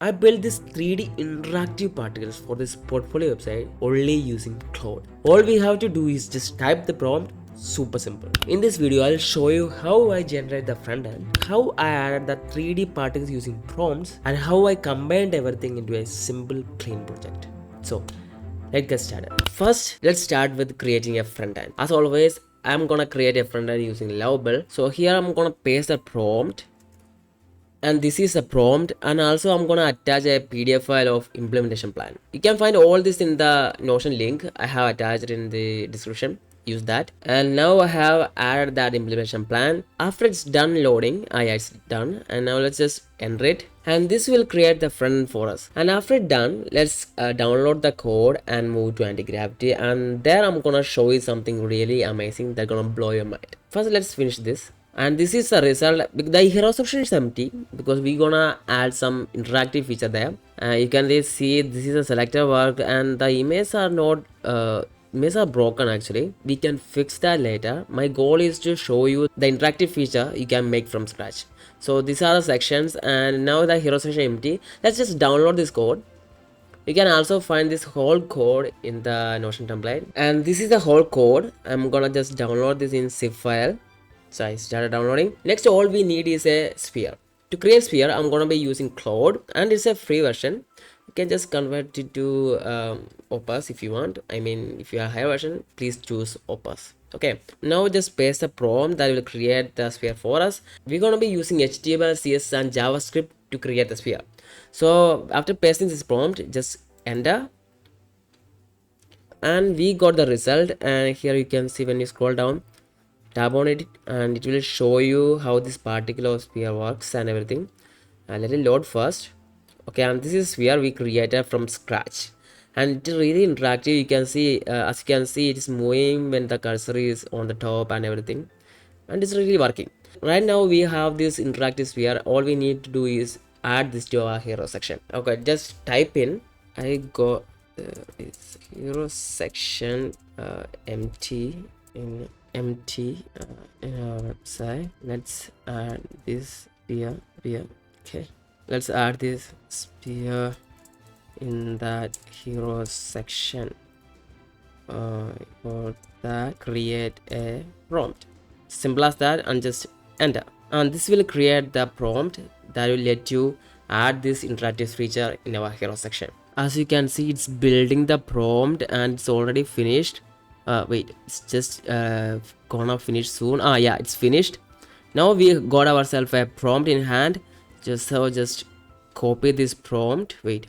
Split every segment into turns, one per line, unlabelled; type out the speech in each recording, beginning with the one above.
I built this 3D interactive particles for this portfolio website only using Claude. All we have to do is just type the prompt. Super simple. In this video, I'll show you how I generate the front end, how I added the 3D particles using prompts, and how I combined everything into a simple clean project. So let's get started. First, let's start with creating a front end. As always, I'm gonna create a front end using Lovable. So here I'm gonna paste the prompt, and this is a prompt, and also I'm gonna attach a PDF file of implementation plan. You can find all this in the Notion link I have attached in the description. Use that. And now I have added that implementation plan. After it's done loading, it's done, and now let's just enter it, and this will create the front end for us. And after it's done, let's download the code and move to Antigravity, and there I'm gonna show you something really amazing that's gonna blow your mind. First, let's finish this. And this is the result. The hero section is empty because we're gonna add some interactive feature there. You can see this is a selector work, and the images are not images are broken. Actually, we can fix that later. My goal is to show you the interactive feature you can make from scratch. So these are the sections, and now the hero section empty. Let's just download this code. You can also find this whole code in the Notion template, and this is the whole code. I'm gonna just download this in zip file. So I started downloading. Next, all we need is a sphere. To create sphere, I'm gonna be using Claude, and it's a free version. You can just convert it to Opus if you want. I mean, if you have a higher version, please choose Opus. Okay, now just paste the prompt that will create the sphere for us. We're gonna be using HTML, CSS, and JavaScript to create the sphere. So after pasting this prompt, just enter, and we got the result. And here you can see when you scroll down, tap on it, and it will show you how this particular sphere works and everything. Let it load first. Okay, and this is sphere we created from scratch, and it's really interactive. You can see as you can see, it is moving when the cursor is on the top and everything, and it's really working. Right now we have this interactive sphere. All we need to do is add this to our hero section. Okay, just type in it's hero section empty in our website. Let's add this sphere. Okay, let's add this sphere in that hero section. For that, create a prompt. Simple as that, and just enter, and this will create the prompt that will let you add this interactive feature in our hero section. As you can see, it's building the prompt, and it's already finished. Wait, it's just gonna finish soon. Yeah, it's finished. Now we got ourselves a prompt in hand. Just copy this prompt. Wait,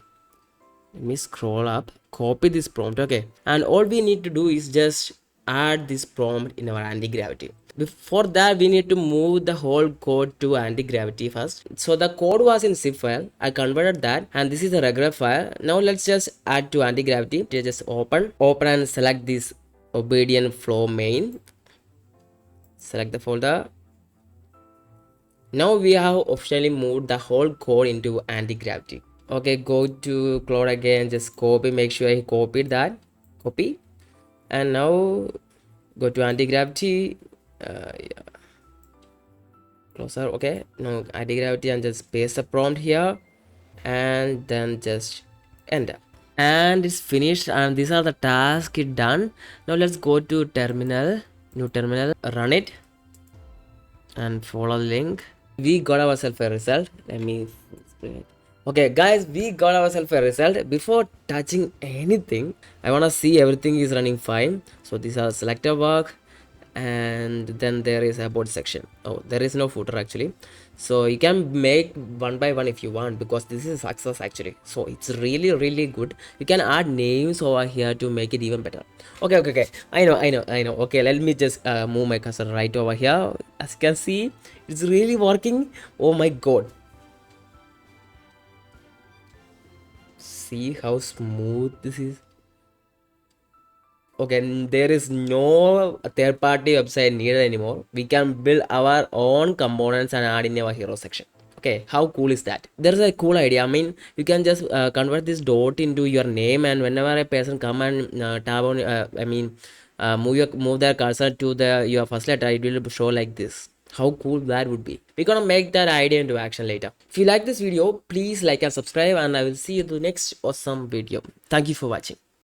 let me scroll up. Copy this prompt. Okay, and all we need to do is just add this prompt in our Antigravity. Before that, we need to move the whole code to Antigravity first. So the code was in zip file. I converted that, and this is a regular file. Now let's just add to Antigravity. Just open and select this obedient flow main. Select the folder. Now we have officially moved the whole code into Antigravity. Okay, go to Claude again, just copy, make sure I copied that. Copy, and now go to Antigravity. Yeah. Closer. Okay, now Antigravity, and just paste the prompt here, and then just enter, and it's finished. And these are the tasks it done. Now let's go to terminal, new terminal, run it, and follow the link. We got ourselves a result. Let me explain it. Okay guys, we got ourselves a result. Before touching anything, I want to see everything is running fine. So these are selector work, and then there is a about section. Oh, there is no footer actually, so you can make one by one if you want, because this is success actually. So it's really good. You can add names over here to make it even better. Okay, I know. Okay, let me just move my cursor right over here. As you can see, it's really working. Oh my god, see how smooth this is. Okay, there is no third-party website needed anymore. We can build our own components and add in our hero section. Okay, how cool is that? There's a cool idea. I mean, you can just convert this dot into your name, and whenever a person come and tab on, move their cursor to your first letter, it will show like this. How cool that would be. We're gonna make that idea into action later. If you like this video, please like and subscribe, and I will see you in the next awesome video. Thank you for watching.